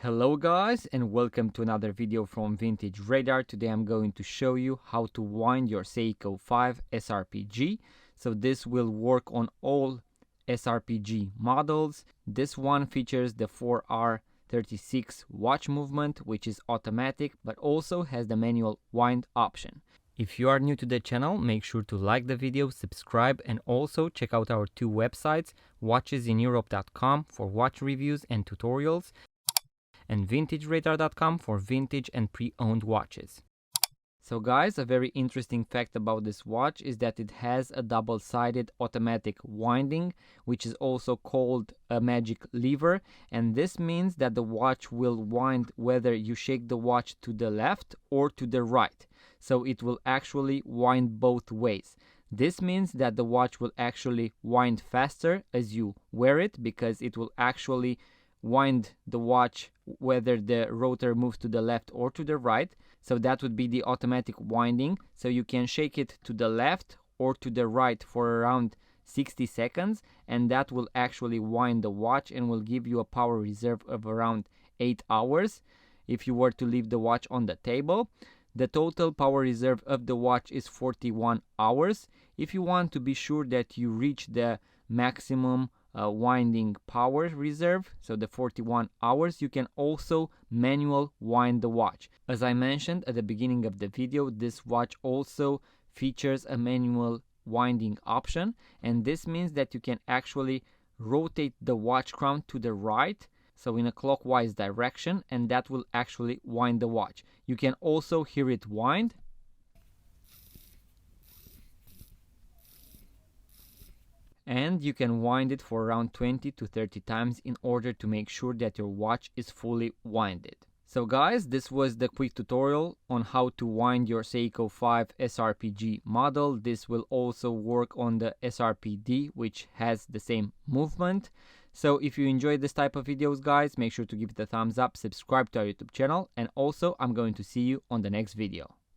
Hello guys, and welcome to another video from Vintage Radar. Today I'm going to show you how to wind your Seiko 5 SRPG. So this will work on all SRPG models. This one features the 4R36 watch movement, which is automatic, but also has the manual wind option. If you are new to the channel, make sure to like the video, subscribe, and also check out our two websites, watchesineurope.com for watch reviews and tutorials, and vintageradar.com for vintage and pre-owned watches. So guys, a very interesting fact about this watch is that it has a double-sided automatic winding, which is also called a magic lever, and this means that the watch will wind whether you shake the watch to the left or to the right. So it will actually wind both ways. This means that the watch will actually wind faster as you wear it, because it will actually wind the watch whether the rotor moves to the left or to the right. So that would be the automatic winding. So you can shake it to the left or to the right for around 60 seconds, and that will actually wind the watch and will give you a power reserve of around 8 hours if you were to leave the watch on the table. The total power reserve of the watch is 41 hours. If you want to be sure that you reach the maximum winding power reserve, so the 41 hours, you can also manual wind the watch. As I mentioned at the beginning of the video, this watch also features a manual winding option, and this means that you can actually rotate the watch crown to the right, so in a clockwise direction, and that will actually wind the watch. You can also hear it wind. And you can wind it for around 20 to 30 times in order to make sure that your watch is fully winded. So guys, this was the quick tutorial on how to wind your Seiko 5 SRPG model. This will also work on the SRPD, which has the same movement. So if you enjoyed this type of videos, guys, make sure to give it a thumbs up, subscribe to our YouTube channel, and also I'm going to see you on the next video.